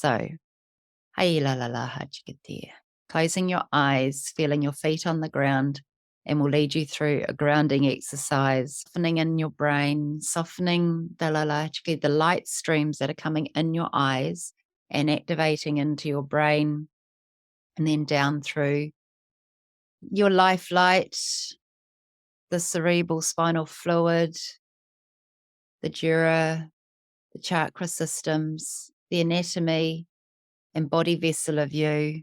So, hai la la la hachikite. Closing your eyes, feeling your feet on the ground, and we'll lead you through a grounding exercise, softening in your brain, softening the light streams that are coming in your eyes and activating into your brain, and then down through your life light, the cerebral spinal fluid, the dura, the chakra systems, the anatomy and body vessel of you,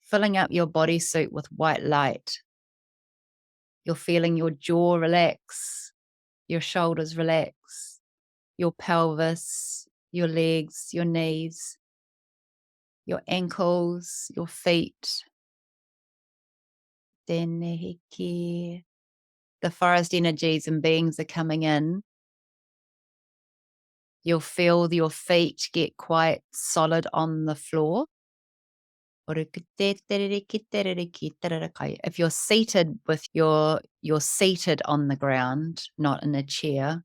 filling up your bodysuit with white light. You're feeling your jaw relax, your shoulders relax, your pelvis, your legs, your knees, your ankles, your feet. The forest energies and beings are coming in. You'll feel your feet get quite solid on the floor. If you're seated with you're seated on the ground, not in a chair,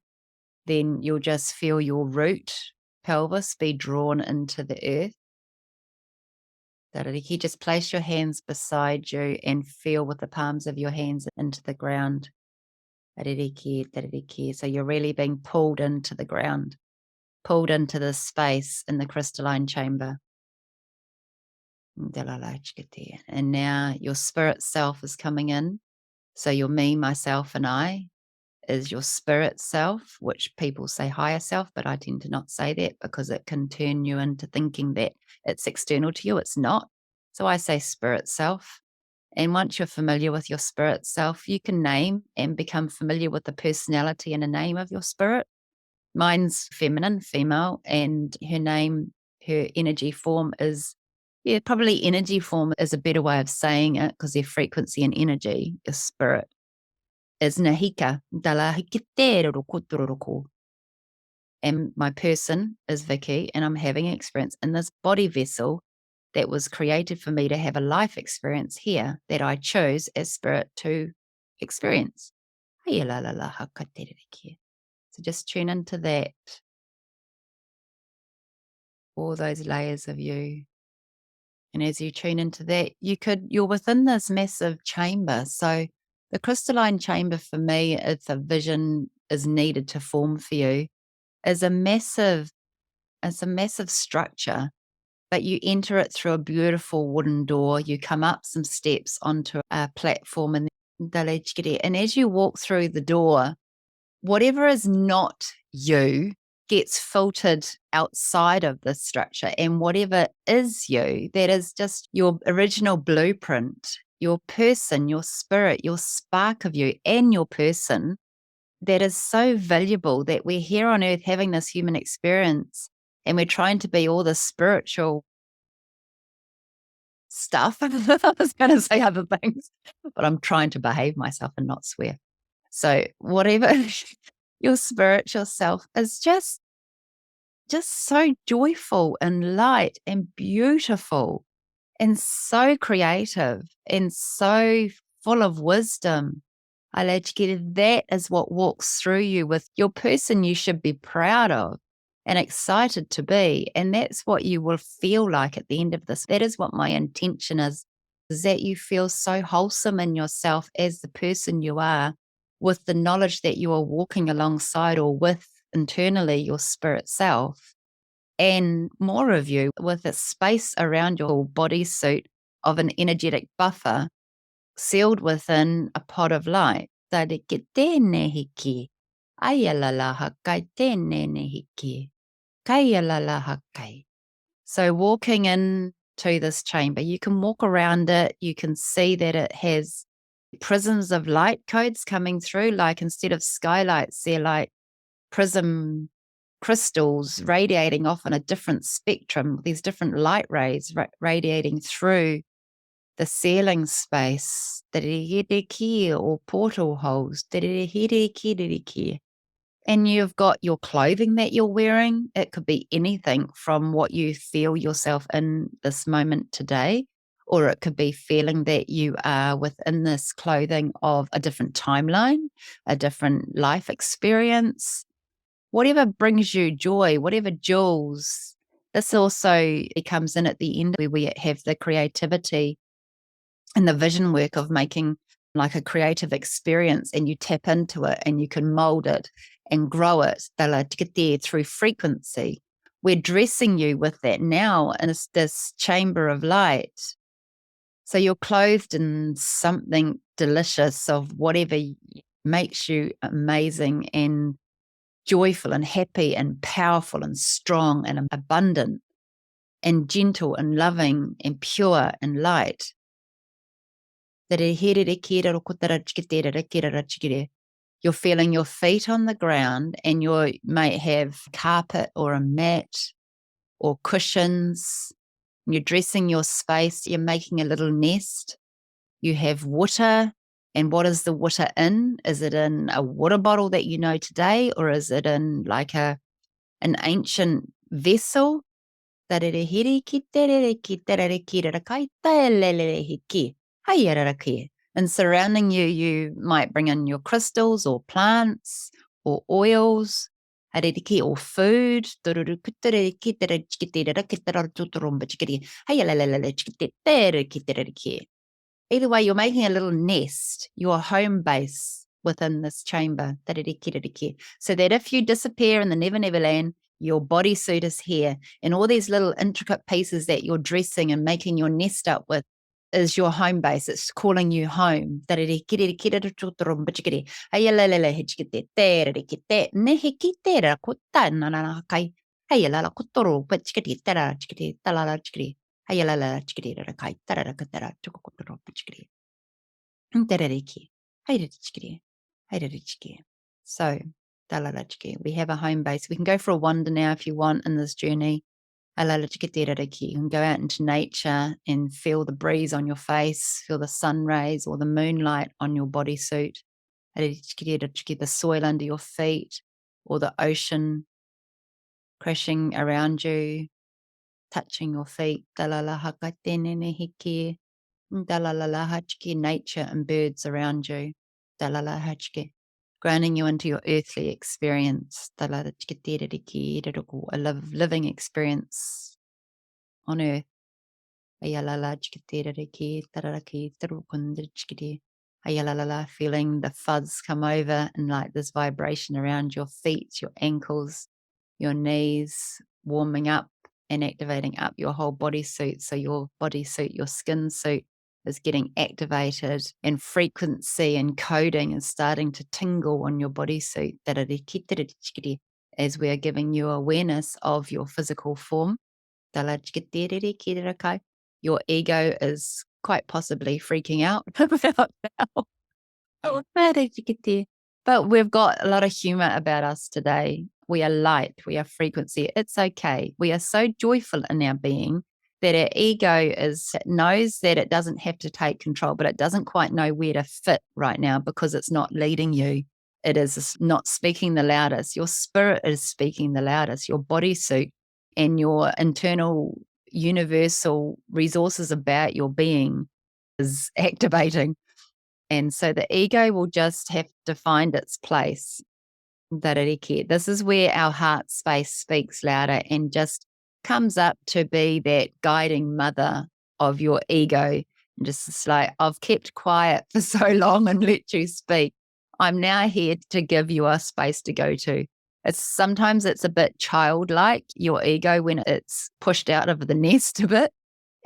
then you'll just feel your root pelvis be drawn into the earth. Just place your hands beside you and feel with the palms of your hands into the ground. So you're really being pulled into the ground, pulled into this space in the crystalline chamber. And now your spirit self is coming in. So your me, myself, and I is your spirit self, which people say higher self, but I tend to not say that because it can turn you into thinking that it's external to you. It's not. So I say spirit self. And once you're familiar with your spirit self, you can name and become familiar with the personality and a name of your spirit. Mine's feminine, female, and her energy form is, probably energy form is a better way of saying it because their frequency and energy, your spirit, is Nahika. And my person is Vicky, and I'm having an experience in this body vessel that was created for me to have a life experience here that I chose as spirit to experience. So just tune into that, all those layers of you. And as you tune into that, you're within this massive chamber. So the crystalline chamber for me, it's a vision is needed to form for you, is a massive structure, but you enter it through a beautiful wooden door. You come up some steps onto a platform and as you walk through the door, whatever is not you gets filtered outside of this structure, and whatever is you, that is just your original blueprint, your person, your spirit, your spark of you and your person, that is so valuable that we're here on earth having this human experience and we're trying to be all the spiritual stuff. I was going to say other things, but I'm trying to behave myself and not swear. So whatever your spiritual self is, just so joyful and light and beautiful and so creative and so full of wisdom. That is what walks through you with your person you should be proud of and excited to be. And that's what you will feel like at the end of this. That is what my intention is that you feel so wholesome in yourself as the person you are, with the knowledge that you are walking alongside or with internally your spirit self, and more of you with a space around your bodysuit of an energetic buffer sealed within a pot of light. So walking into this chamber, you can walk around it. You can see that it has prisms of light codes coming through. Like instead of skylights, they're like prism crystals radiating off on a different spectrum. These different light rays radiating through the ceiling space, or portal holes. And you've got your clothing that you're wearing. It could be anything from what you feel yourself in this moment today, or it could be feeling that you are within this clothing of a different timeline, a different life experience. whatever brings you joy, whatever jewels. This also comes in at the end where we have the creativity and the vision work of making like a creative experience, and you tap into it and you can mold it and grow it to get there through frequency. We're dressing you with that now in this chamber of light. So you're clothed in something delicious of whatever makes you amazing and joyful and happy and powerful and strong and abundant and gentle and loving and pure and light. You're feeling your feet on the ground, and you might have carpet or a mat or cushions. You're dressing your space. You're making a little nest. You have water. And what is the water in? Is it in a water bottle that you know today, or is it in like an ancient vessel? And surrounding you, you might bring in your crystals or plants or oils or food. Either way, you're making a little nest, your home base within this chamber, so that if you disappear in the Never Never Land, your bodysuit is here, and all these little intricate pieces that you're dressing and making your nest up with is your home base. It's calling you home. So, we have a home base. We can go for a wander now if you want in this journey. You can go out into nature and feel the breeze on your face, feel the sun rays or the moonlight on your bodysuit, the soil under your feet or the ocean crashing around you, touching your feet. Nature and birds around you. Grounding you into your earthly experience. A living experience on earth. Feeling the fuzz come over and like this vibration around your feet, your ankles, your knees, warming up and activating up your whole bodysuit. So your bodysuit, your skin suit is getting activated, and frequency and coding is starting to tingle on your bodysuit as we are giving you awareness of your physical form. Your ego is quite possibly freaking out about now. How did you get there? But we've got a lot of humor about us today. We are light. We are frequency. It's okay. We are so joyful in our being that our ego knows that it doesn't have to take control, but it doesn't quite know where to fit right now because it's not leading you. It is not speaking the loudest. Your spirit is speaking the loudest. Your bodysuit and your internal universal resources about your being is activating. And so the ego will just have to find its place. This is where our heart space speaks louder and just comes up to be that guiding mother of your ego. And just it's like, I've kept quiet for so long and let you speak. I'm now here to give you a space to go to. Sometimes it's a bit childlike, your ego, when it's pushed out of the nest a bit,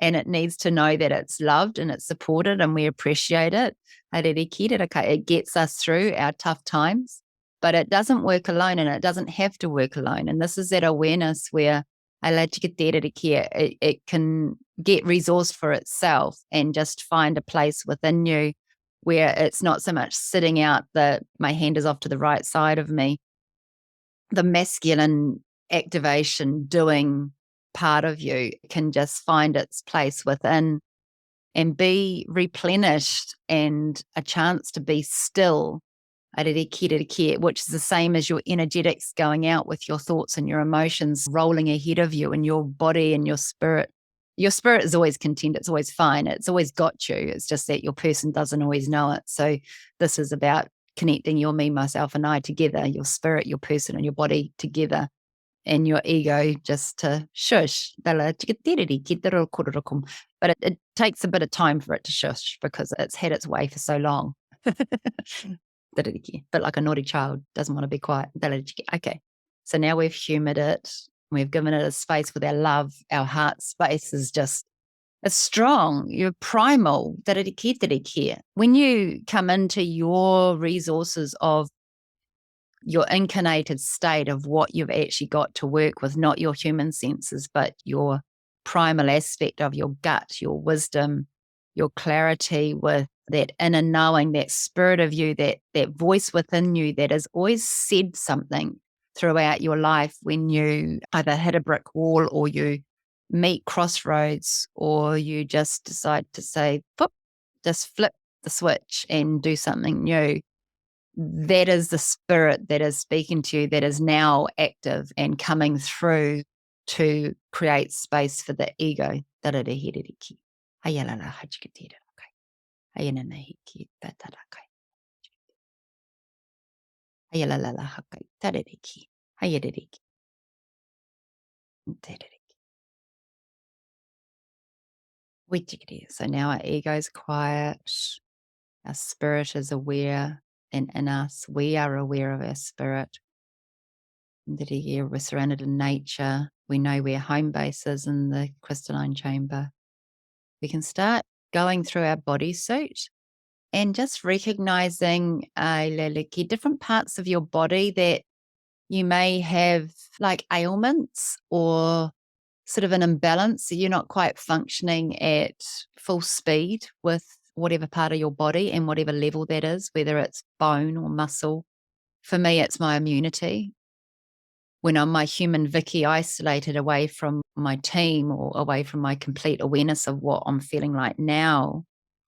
and it needs to know that it's loved and it's supported and we appreciate it. It gets us through our tough times, but it doesn't work alone, and it doesn't have to work alone. And this is that awareness where it can get resourced for itself and just find a place within you where it's not so much sitting out my hand is off to the right side of me. The masculine activation doing part of you can just find its place within and be replenished, and a chance to be still, which is the same as your energetics going out with your thoughts and your emotions rolling ahead of you, and your body and your spirit. Your spirit is always content. It's always fine. It's always got you. It's just that your person doesn't always know it. So this is about connecting your me, myself, and I together, your spirit, your person, and your body together, and your ego just to shush. But it takes a bit of time for it to shush because it's had its way for so long. But like a naughty child, doesn't want to be quiet. Okay. So now we've humored it. We've given it a space with our love. Our heart space is just, it's strong. You're primal. When you come into your resources of your incarnated state of what you've actually got to work with, not your human senses, but your primal aspect of your gut, your wisdom, your clarity with that inner knowing, that spirit of you, that voice within you that has always said something throughout your life when you either hit a brick wall or you meet crossroads or you just decide to say, "Pop," just flip the switch and do something new. That is the spirit that is speaking to you that is now active and coming through to create space for the ego. So now our ego is quiet, our spirit is aware, and in us, we are aware of our spirit. We're surrounded in nature. We know where home base is in the crystalline chamber. We can start going through our bodysuit and just recognizing different parts of your body that you may have like ailments or sort of an imbalance. So you're not quite functioning at full speed with whatever part of your body and whatever level that is, whether it's bone or muscle. For me, it's my immunity. When I'm my human Vicky isolated away from my team or away from my complete awareness of what I'm feeling like now,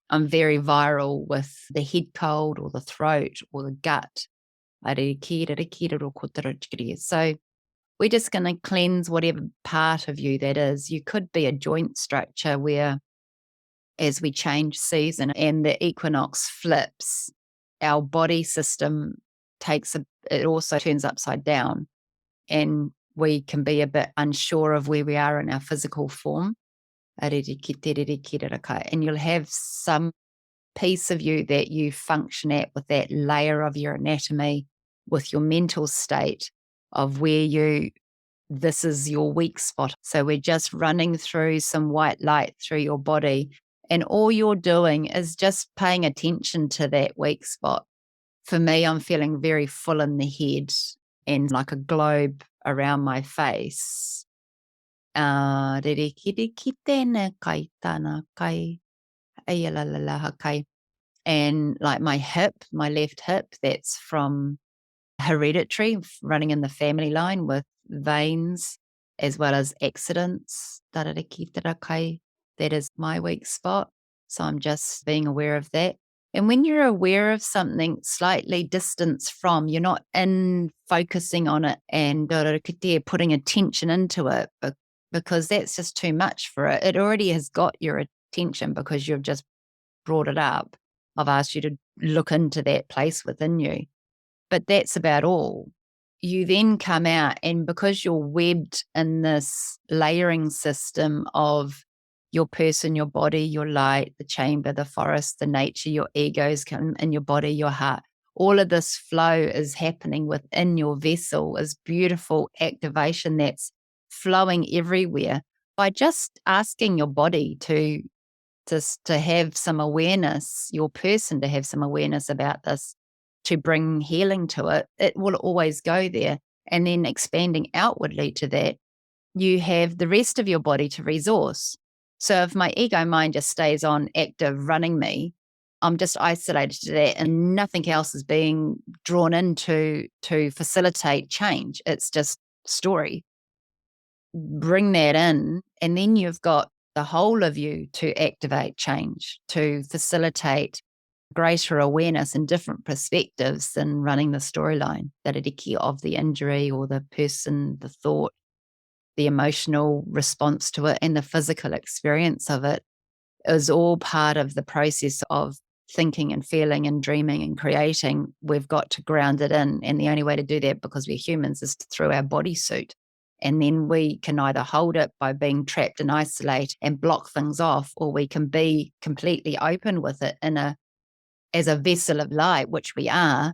I'm very viral with the head cold or the throat or the gut. So we're just going to cleanse whatever part of you that is. You could be a joint structure where as we change season and the equinox flips, our body system it also turns upside down. And we can be a bit unsure of where we are in our physical form. And you'll have some piece of you that you function at with that layer of your anatomy, with your mental state of this is your weak spot. So we're just running through some white light through your body. And all you're doing is just paying attention to that weak spot. For me, I'm feeling very full in the head and like a globe around my face. And like my left hip, that's from hereditary, running in the family line with veins as well as accidents. That is my weak spot. So I'm just being aware of that. And when you're aware of something slightly distance from, you're not in focusing on it and putting attention into it because that's just too much for it. It already has got your attention because you've just brought it up. I've asked you to look into that place within you. But that's about all. You then come out, and because you're webbed in this layering system of your person, your body, your light, the chamber, the forest, the nature, your egos come in your body, your heart. All of this flow is happening within your vessel, is beautiful activation that's flowing everywhere by just asking your body to have some awareness, your person to have some awareness about this, to bring healing to it. It will always go there. And then expanding outwardly to that, you have the rest of your body to resource. So if my ego mind just stays on active running me, I'm just isolated to that and nothing else is being drawn into to facilitate change. It's just story. Bring that in, and then you've got the whole of you to activate change, to facilitate greater awareness and different perspectives than running the storyline, of the injury or the person, the thought, the emotional response to it, and the physical experience of it is all part of the process of thinking and feeling and dreaming and creating, we've got to ground it in. And the only way to do that, because we're humans, is through our bodysuit. And then we can either hold it by being trapped and isolate and block things off, or we can be completely open with it as a vessel of light, which we are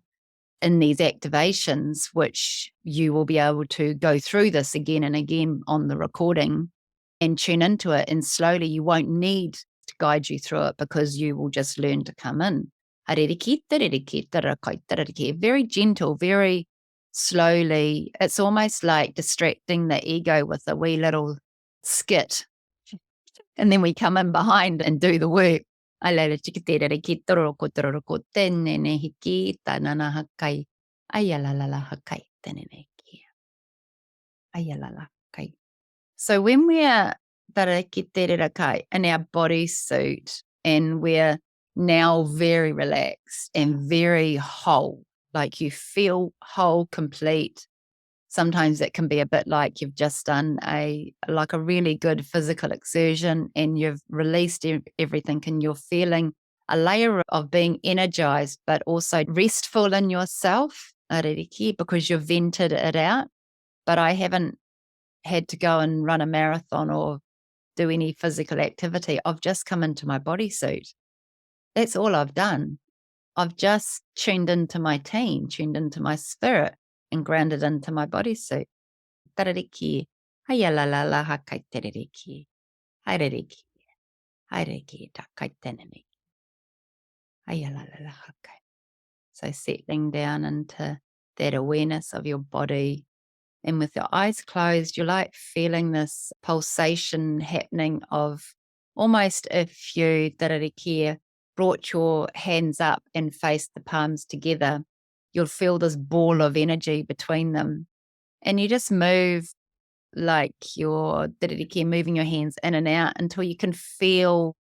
in these activations, which you will be able to go through this again and again on the recording and tune into it. And slowly you won't need to guide you through it, because you will just learn to come in. Very gentle, very slowly. It's almost like distracting the ego with a wee little skit. And then we come in behind and do the work. So when we're in our bodysuit and we're now very relaxed and very whole, like you feel whole, complete. Sometimes it can be a bit like you've just done a really good physical exertion and you've released everything, and you're feeling a layer of being energized, but also restful in yourself, because you've vented it out. But I haven't had to go and run a marathon or do any physical activity. I've just come into my bodysuit. That's all I've done. I've just tuned into my team, tuned into my spirit, and grounded into my bodysuit. Tarariki. Hayalalala hakai tereriki. Haireriki. Haireki takai tenemi. Hayalalala hakai. So settling down into that awareness of your body. And with your eyes closed, you're like feeling this pulsation happening of almost if you, tarariki, brought your hands up and faced the palms together, you'll feel this ball of energy between them. And you just move like you're moving your hands in and out until you can feel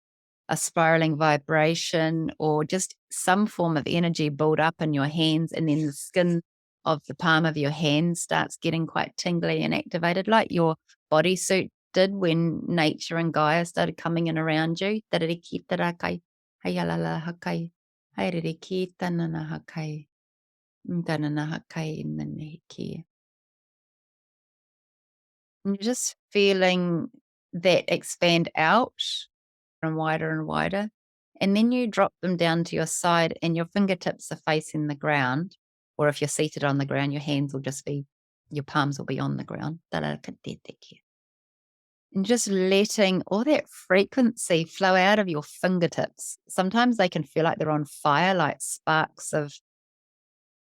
a spiraling vibration or just some form of energy build up in your hands. And then the skin of the palm of your hand starts getting quite tingly and activated, like your bodysuit did when nature and Gaia started coming in around you. And you're just feeling that expand out and wider and wider. And then you drop them down to your side and your fingertips are facing the ground. Or if you're seated on the ground, your hands will just be, your palms will be on the ground. And just letting all that frequency flow out of your fingertips. Sometimes they can feel like they're on fire, like sparks of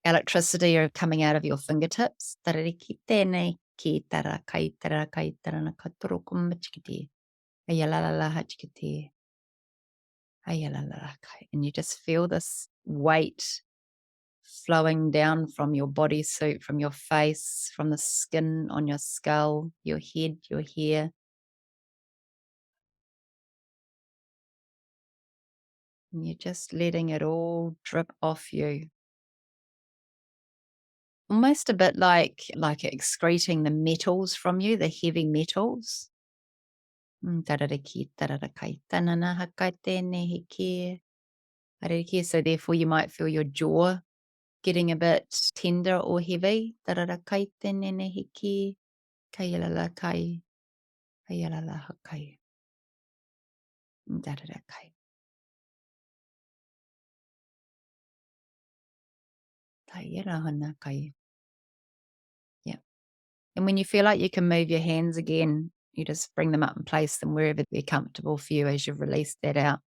electricity are coming out of your fingertips. And you just feel this weight flowing down from your bodysuit, from your face, from the skin on your skull, your head, your hair. And you're just letting it all drip off you. Almost a bit like excreting the metals from you, the heavy metals. So therefore you might feel your jaw getting a bit tender or heavy. Yeah. And when you feel like you can move your hands again, you just bring them up and place them wherever they're comfortable for you as you've released that out.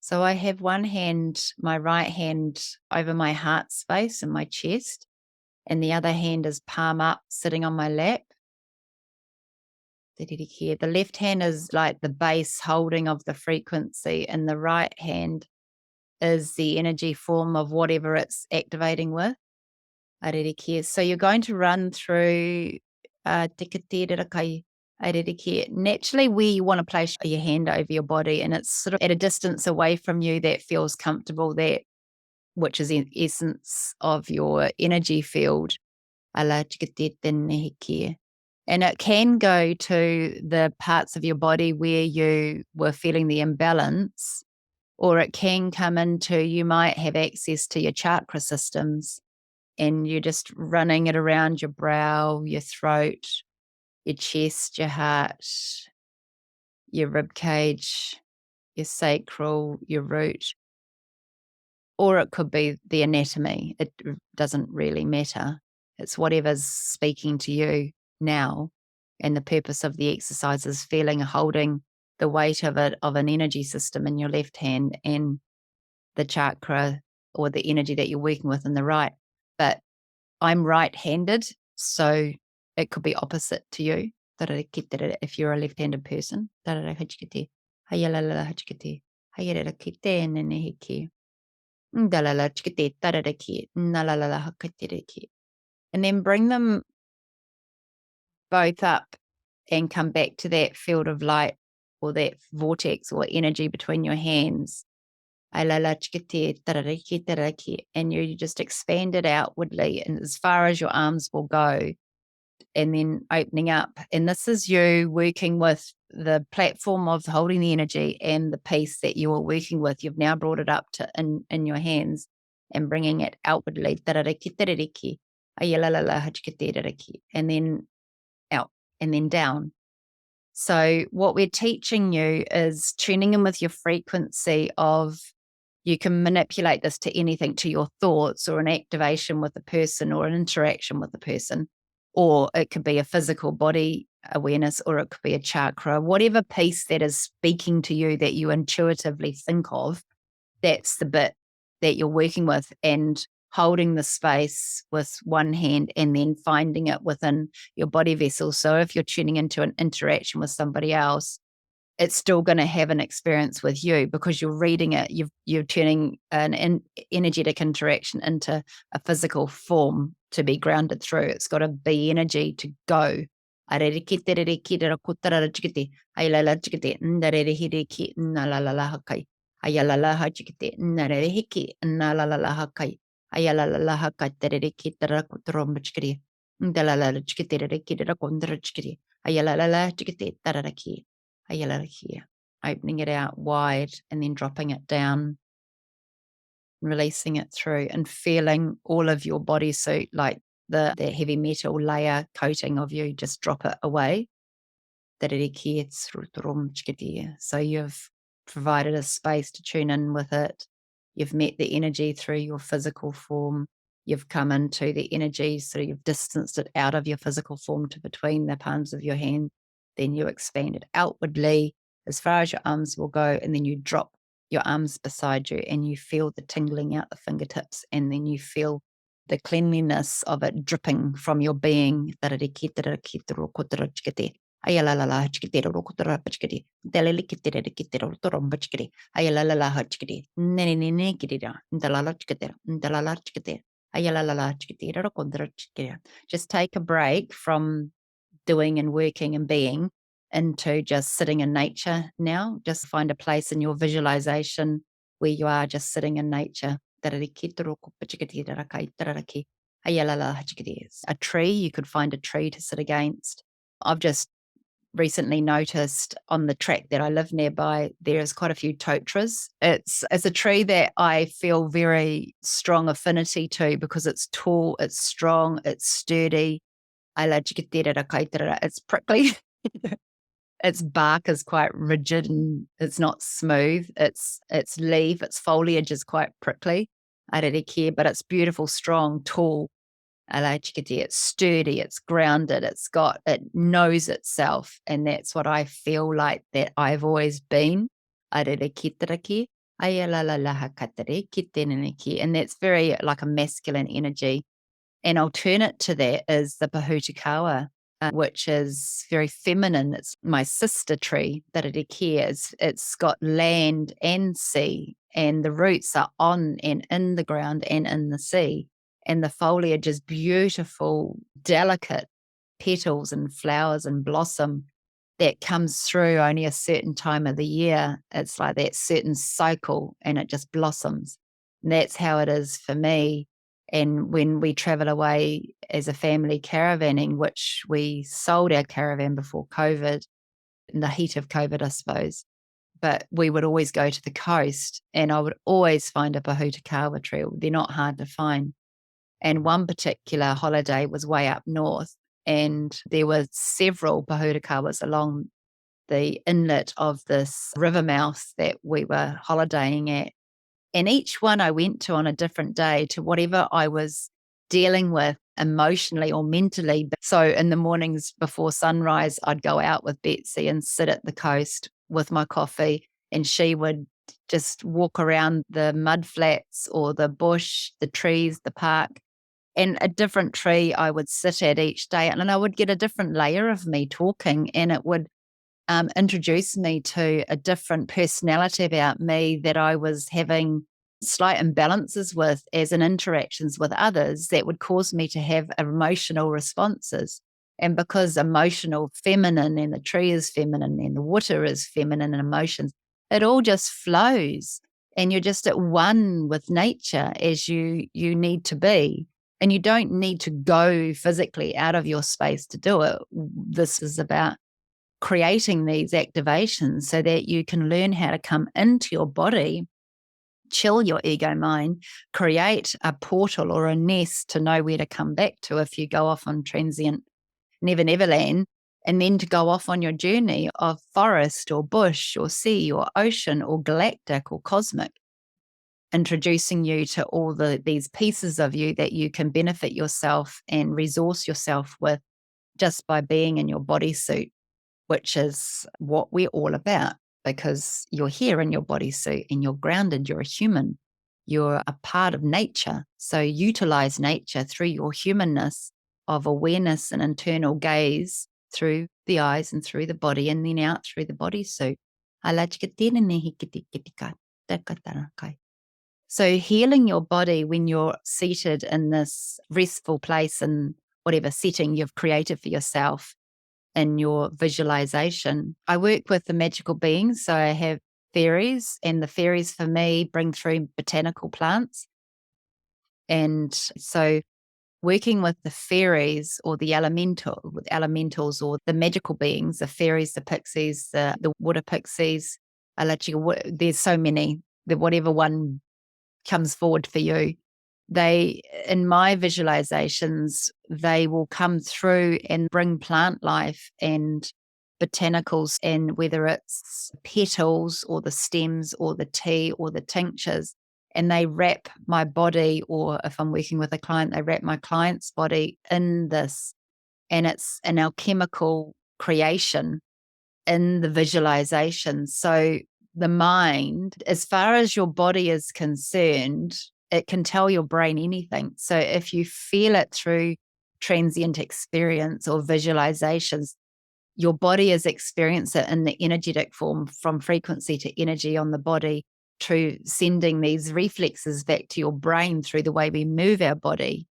So I have one hand, my right hand over my heart space and my chest, and the other hand is palm up sitting on my lap. The left hand is like the base holding of the frequency, and the right hand is the energy form of whatever it's activating with. So you're going to run through Tikatirakai, aririki. Naturally, where you want to place your hand over your body, and it's sort of at a distance away from you that feels comfortable, that which is the essence of your energy field. Ala tikatitanehiki. And it can go to the parts of your body where you were feeling the imbalance, or it can come into, you might have access to your chakra systems, and you're just running it around your brow, your throat, your chest, your heart, your rib cage, your sacral, your root, or it could be the anatomy. It doesn't really matter. It's whatever's speaking to you now. And the purpose of the exercise is feeling, holding the weight of it, of an energy system in your left hand, and the chakra or the energy that you're working with in the right. But I'm right-handed, so it could be opposite to you. If you're a left-handed person. And then bring them both up and come back to that field of light, or that vortex or energy between your hands. And you just expand it outwardly and as far as your arms will go, and then opening up. And this is you working with the platform of holding the energy and the piece that you are working with. You've now brought it up to in your hands and bringing it outwardly. And then out and then down. So what we're teaching you is tuning in with your frequency of, you can manipulate this to anything, to your thoughts, or an activation with a person, or an interaction with a person, or it could be a physical body awareness, or it could be a chakra, whatever piece that is speaking to you that you intuitively think of, that's the bit that you're working with, and holding the space with one hand and then finding it within your body vessel. So if you're tuning into an interaction with somebody else, it's still going to have an experience with you because you're reading it. You're turning an energetic interaction into a physical form to be grounded through. It's got to be energy to go. Opening it out wide and then dropping it down, releasing it through, and feeling all of your bodysuit, like the heavy metal layer coating of you, just drop it away. So you've provided a space to tune in with it. You've met the energy through your physical form. You've come into the energy, so you've distanced it out of your physical form to between the palms of your hand. Then you expand it outwardly as far as your arms will go, and then you drop your arms beside you and you feel the tingling out the fingertips, and then you feel the cleanliness of it dripping from your being. Ayalalala hachkitero rokutara pachkiri. Delilikitira kitero torom pachkiri. Ayalalala hachkiri. Nene kitira. Dalala chkitera. Dalala chkitera. Ayalalala chkitira rokundra chkira. Just take a break from doing and working and being into just sitting in nature now. Just find a place in your visualization where you are just sitting in nature. A tree, you could find a tree to sit against. I've just recently noticed on the track that I live nearby, there's quite a few totras. It's a tree that I feel very strong affinity to because it's tall, it's strong, it's sturdy. It's prickly. Its bark is quite rigid and it's not smooth. Its leaf, its foliage is quite prickly. I don't care, but it's beautiful, strong, tall. It's sturdy, it's grounded, it knows itself. And that's what I feel like that I've always been. And that's very like a masculine energy. An alternate to that is the Pahutakawa, which is very feminine. It's my sister tree, Tarariki. It's got land and sea, and the roots are on and in the ground and in the sea. And the foliage is beautiful, delicate, petals and flowers and blossom that comes through only a certain time of the year. It's like that certain cycle and it just blossoms. And that's how it is for me. And when we travel away as a family caravanning, which we sold our caravan before COVID, in the heat of COVID, I suppose, but we would always go to the coast and I would always find a Pohutukawa tree. They're not hard to find. And one particular holiday was way up north, and there were several Pohutukawas along the inlet of this river mouth that we were holidaying at. And each one I went to on a different day to whatever I was dealing with emotionally or mentally. So in the mornings before sunrise, I'd go out with Betsy and sit at the coast with my coffee, and she would just walk around the mud flats or the bush, the trees, the park, and a different tree I would sit at each day. And I would get a different layer of me talking, and it would introduce me to a different personality about me that I was having slight imbalances with as in interactions with others that would cause me to have emotional responses. And because emotional feminine and the tree is feminine and the water is feminine and emotions, it all just flows and you're just at one with nature as you need to be. And you don't need to go physically out of your space to do it. This is about creating these activations so that you can learn how to come into your body, chill your ego mind, create a portal or a nest to know where to come back to if you go off on transient Never Never Land, and then to go off on your journey of forest or bush or sea or ocean or galactic or cosmic, introducing you to all these pieces of you that you can benefit yourself and resource yourself with just by being in your bodysuit, which is what we're all about, because you're here in your bodysuit and you're grounded, you're a human, you're a part of nature. So utilize nature through your humanness of awareness and internal gaze through the eyes and through the body and then out through the bodysuit. So healing your body when you're seated in this restful place in whatever setting you've created for yourself in your visualization. I work with the magical beings. So I have fairies, and the fairies for me bring through botanical plants. And so working with the fairies or the elementals or the magical beings, the fairies, the pixies, the water pixies, there's so many, whatever one comes forward for you. They, in my visualizations, they will come through and bring plant life and botanicals, and whether it's petals or the stems or the tea or the tinctures, and they wrap my body, or if I'm working with a client, they wrap my client's body in this, and it's an alchemical creation in the visualization. So the mind, as far as your body is concerned, it can tell your brain anything. So if you feel it through transient experience or visualizations, your body is experiencing it in the energetic form from frequency to energy on the body, through sending these reflexes back to your brain through the way we move our body.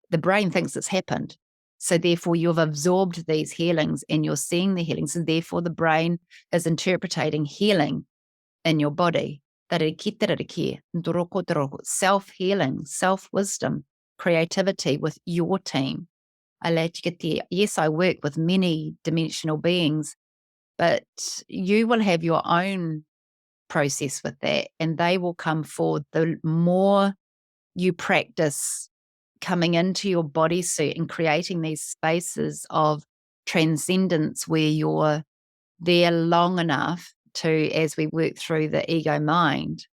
The brain thinks it's happened. So therefore you've absorbed these healings and you're seeing the healings, and therefore the brain is interpreting healing in your body. Self-healing, self-wisdom, creativity with your team. Yes, I work with many dimensional beings, but you will have your own process with that, and they will come forward. The more you practice coming into your bodysuit and creating these spaces of transcendence where you're there long enough to, as we work through the ego mind,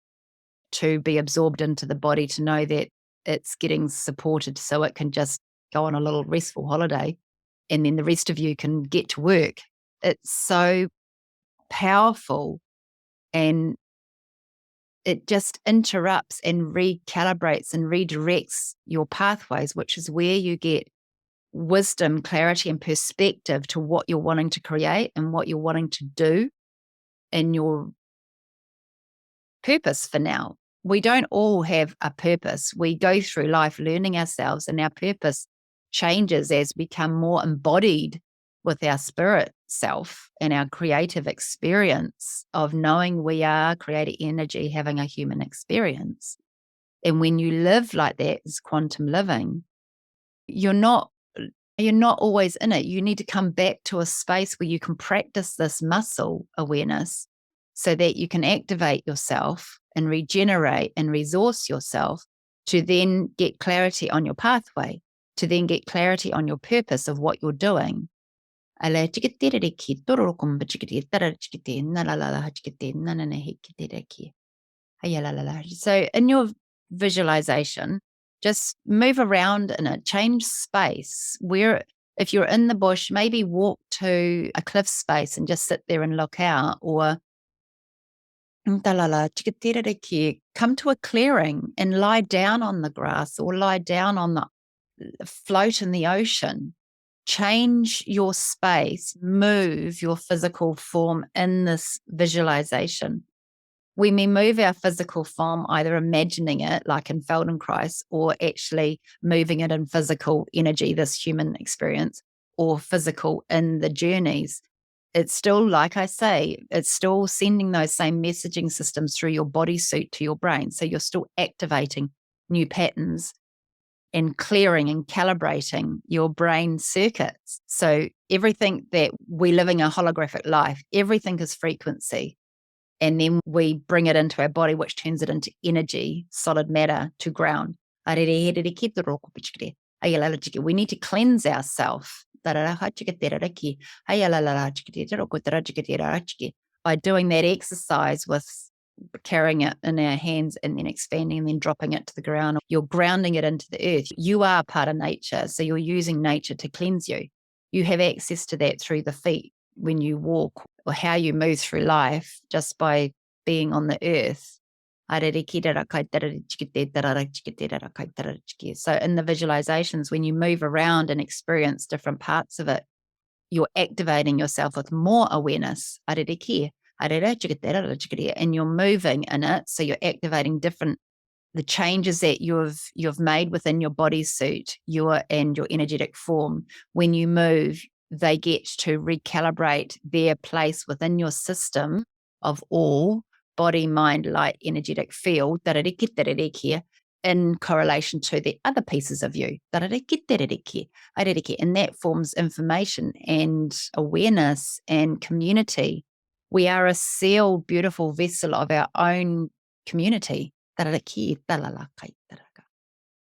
to be absorbed into the body, to know that it's getting supported so it can just go on a little restful holiday, and then the rest of you can get to work. It's so powerful, and it just interrupts and recalibrates and redirects your pathways, which is where you get wisdom, clarity, and perspective to what you're wanting to create and what you're wanting to do in your purpose for now. We don't all have a purpose. We go through life learning ourselves, and our purpose changes as we become more embodied with our spirit self and our creative experience of knowing we are creative energy having a human experience. And when you live like that as quantum living, you're not you're not always in it. You need to come back to a space where you can practice this muscle awareness so that you can activate yourself and regenerate and resource yourself to then get clarity on your pathway, to then get clarity on your purpose of what you're doing. So in your visualization, just move around in it, change space. Where if you're in the bush, maybe walk to a cliff space and just sit there and look out, or come to a clearing and lie down on the grass or lie down on the float in the ocean. Change your space, move your physical form in this visualization. When we move our physical form, either imagining it like in Feldenkrais or actually moving it in physical energy, this human experience, or physical in the journeys, it's still, like I say, it's still sending those same messaging systems through your bodysuit to your brain. So you're still activating new patterns and clearing and calibrating your brain circuits. So everything that we're living a holographic life, everything is frequency. And then we bring it into our body, which turns it into energy, solid matter to ground. We need to cleanse ourselves by doing that exercise with carrying it in our hands and then expanding and then dropping it to the ground. You're grounding it into the earth. You are part of nature, so you're using nature to cleanse you. You have access to that through the feet when you walk, or how you move through life just by being on the earth. So in the visualizations, when you move around and experience different parts of it, you're activating yourself with more awareness. And you're moving in it. So you're activating the changes that you've made within your bodysuit, and your energetic form. When you move, they get to recalibrate their place within your system of all body, mind, light, energetic field in correlation to the other pieces of you. And that forms information and awareness and community. We are a sealed, beautiful vessel of our own community.